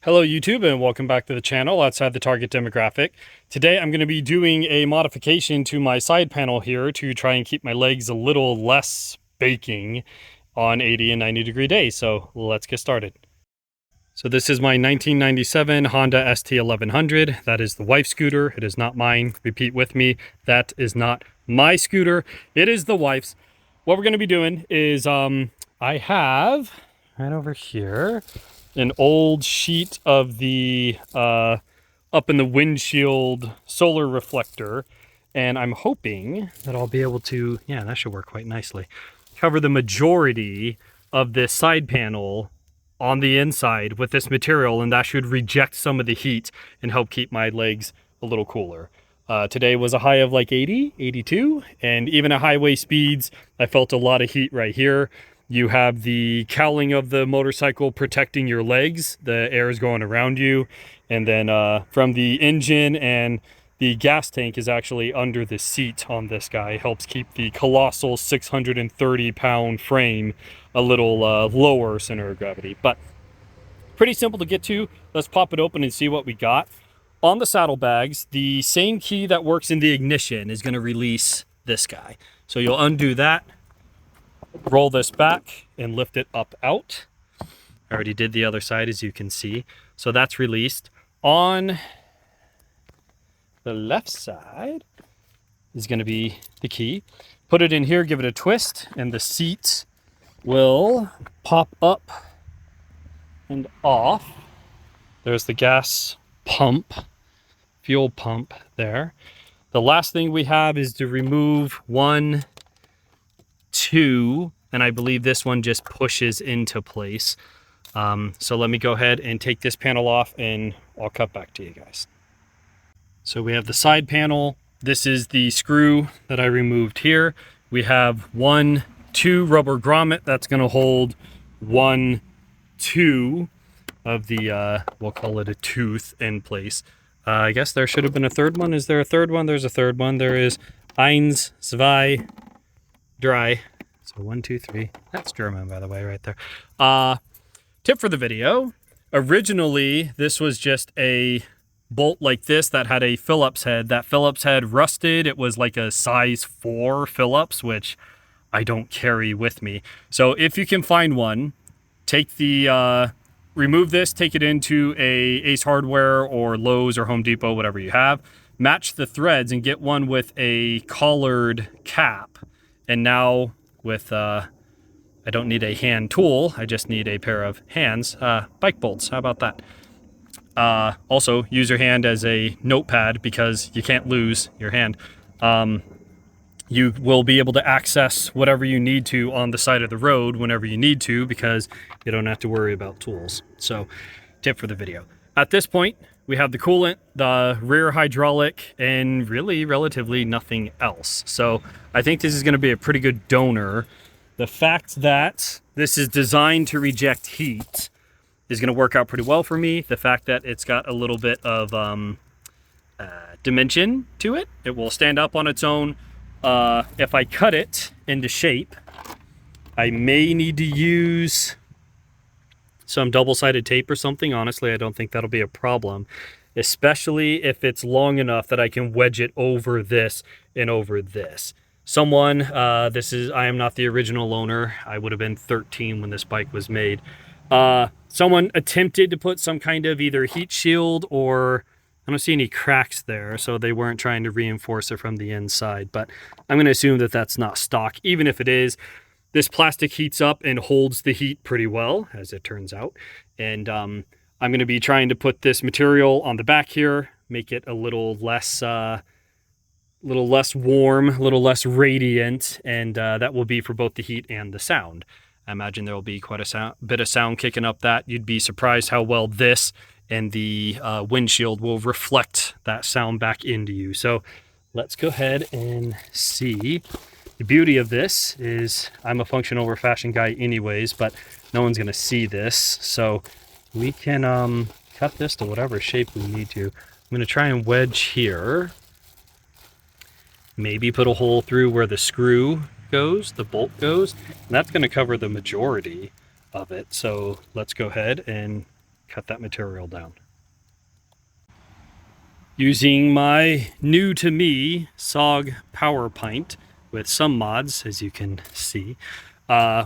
Hello YouTube and welcome back to the channel outside the target demographic. Today I'm going to be doing a modification to my side panel here to try and keep my legs a little less baking on 80 and 90 degree days. So let's get started. So this is my 1997 Honda ST1100. That is the wife's scooter. It is not mine. Repeat with me. That is not my scooter. It is the wife's. What we're going to be doing is I have right over here an old sheet of the up in the windshield solar reflector, and I'm hoping that I'll be able to, yeah, that should work quite nicely, cover the majority of this side panel on the inside with this material, and that should reject some of the heat and help keep my legs a little cooler. Today was a high of like 80, 82, and even at highway speeds, I felt a lot of heat right here. You have the cowling of the motorcycle protecting your legs. The air is going around you. And then from the engine, and the gas tank is actually under the seat on this guy. It helps keep the colossal 630-pound frame a little lower center of gravity. But pretty simple to get to. Let's pop it open and see what we got. On the saddlebags, the same key that works in the ignition is going to release this guy. So you'll undo that. Roll this back and lift it up out. I already did the other side, as you can see. So that's released. On the left side is going to be the key. Put it in here, give it a twist, and the seat will pop up and off. There's the gas pump, fuel pump there. The last thing we have is to remove one, two, and I believe this one just pushes into place. So let me go ahead and take this panel off and I'll cut back to you guys. So we have the side panel. This is the screw that I removed here. We have 1, 2 rubber grommet that's going to hold 1, 2 of the, we'll call it a tooth in place. I guess there should have been a third one. Is there a third one? There's a third one. There is eins, zwei, dry. So 1, 2, 3. That's German, by the way, right there. Tip for the video. Originally, this was just a bolt like this that had a Phillips head. That Phillips head rusted. It was like a size 4 Phillips, which I don't carry with me. So if you can find one, take the, remove this, take it into a Ace Hardware or Lowe's or Home Depot, whatever you have. Match the threads and get one with a collared cap. And now with, I don't need a hand tool, I just need a pair of hands, bike bolts, how about that? Also, use your hand as a notepad because you can't lose your hand. You will be able to access whatever you need to on the side of the road whenever you need to, because you don't have to worry about tools. So, tip for the video. At this point, we have the coolant, the rear hydraulic, and really relatively nothing else. So I think this is going to be a pretty good donor. The fact that this is designed to reject heat is going to work out pretty well for me. The fact that it's got a little bit of dimension to it, it will stand up on its own. If I cut it into shape, I may need to use some double-sided tape or something. Honestly, I don't think that'll be a problem, especially if it's long enough that I can wedge it over this and over this. Someone, I am not the original owner. I would have been 13 when this bike was made. Someone attempted to put some kind of either heat shield, or I don't see any cracks there, so they weren't trying to reinforce it from the inside, but I'm going to assume that that's not stock. Even if it is, this plastic heats up and holds the heat pretty well, as it turns out. And I'm going to be trying to put this material on the back here, make it a little less warm, a little less radiant, and that will be for both the heat and the sound. I imagine there will be quite a bit of sound kicking up that. You'd be surprised how well this and the windshield will reflect that sound back into you. So let's go ahead and see. The beauty of this is I'm a function over fashion guy anyways, but no one's going to see this. So we can cut this to whatever shape we need to. I'm going to try and wedge here. Maybe put a hole through where the screw goes, the bolt goes, and that's going to cover the majority of it. So let's go ahead and cut that material down. Using my new to me SOG Power Pint with some mods, as you can see,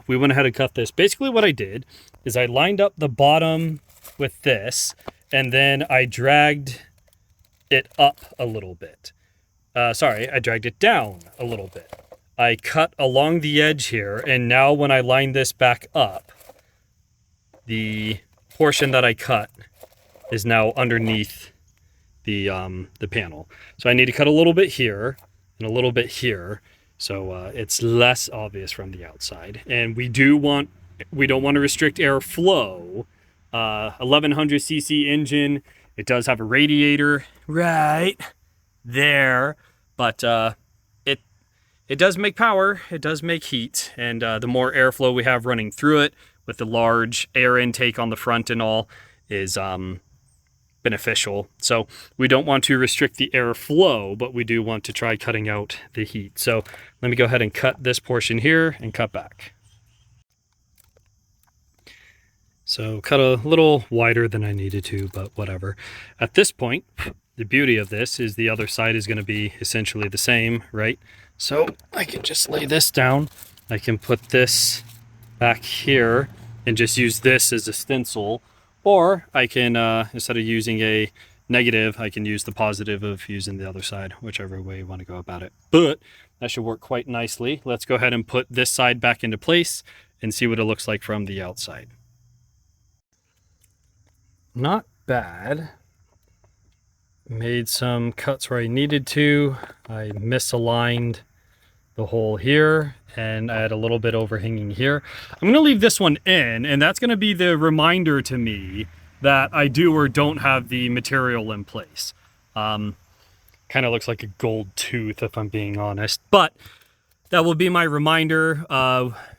we went ahead and cut this. Basically what I did is I lined up the bottom with this, and then I dragged it up a little bit. Sorry, I dragged it down a little bit. I cut along the edge here, and now when I line this back up, the portion that I cut is now underneath the panel. So I need to cut a little bit here and a little bit here, so it's less obvious from the outside. And we don't want to restrict airflow. 1100 cc engine. It does have a radiator right there, but it does make power. It does make heat, and the more airflow we have running through it, with the large air intake on the front and all, is beneficial. So we don't want to restrict the airflow, but we do want to try cutting out the heat. So let me go ahead and cut this portion here and cut back. So cut a little wider than I needed to, but whatever. At this point, the beauty of this is the other side is going to be essentially the same, right? So I can just lay this down. I can put this back here and just use this as a stencil, or I can, instead of using a negative, I can use the positive of using the other side, whichever way you want to go about it. But that should work quite nicely. Let's go ahead and put this side back into place and see what it looks like from the outside. Not bad. Made some cuts where I needed to. I misaligned the hole here, and I had a little bit overhanging here. I'm going to leave this one in, and that's going to be the reminder to me that I do or don't have the material in place. Kind of looks like a gold tooth, if I'm being honest, but that will be my reminder.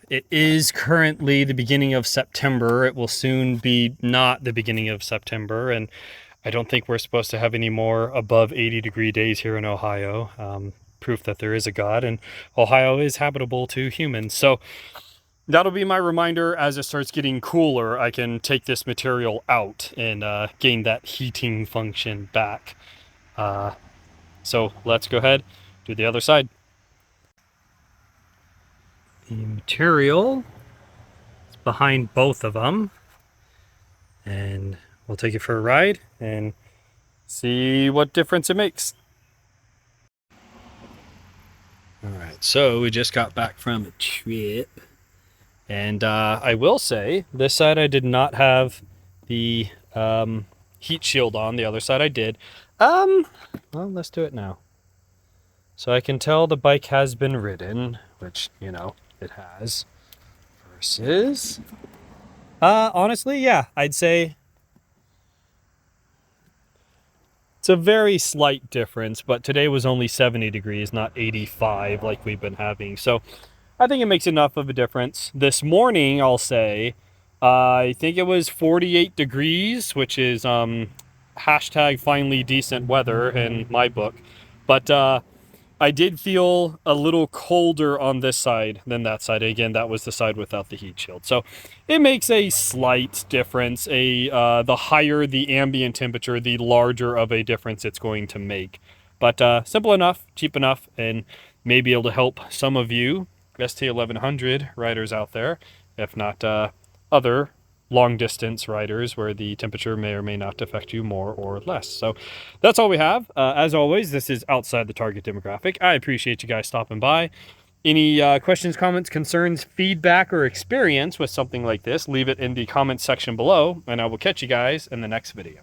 It is currently the beginning of September. It will soon be not the beginning of September, and I don't think we're supposed to have any more above 80-degree days here in Ohio. Proof that there is a God, and Ohio is habitable to humans. So that'll be my reminder. As it starts getting cooler, I can take this material out and gain that heating function back. So let's go ahead, do the other side. The material is behind both of them, and we'll take it for a ride and see what difference it makes. All right, so we just got back from a trip, and I will say this side I did not have the heat shield on. The other side I did. Well, let's do it now. So I can tell the bike has been ridden, which, you know, it has. Versus, honestly, yeah, I'd say it's a very slight difference, but today was only 70 degrees, not 85 like we've been having. So I think it makes enough of a difference. This morning, I'll say, I think it was 48 degrees, which is hashtag finally decent weather in my book. But I did feel a little colder on this side than that side. Again, that was the side without the heat shield. So it makes a slight difference. The higher the ambient temperature, the larger of a difference it's going to make. But simple enough, cheap enough, and may be able to help some of you ST1100 riders out there, if not other long distance riders where the temperature may or may not affect you more or less. So that's all we have. As always, this is outside the target demographic. I appreciate you guys stopping by. Any questions, comments, concerns, feedback, or experience with something like this, leave it in the comments section below, and I will catch you guys in the next video.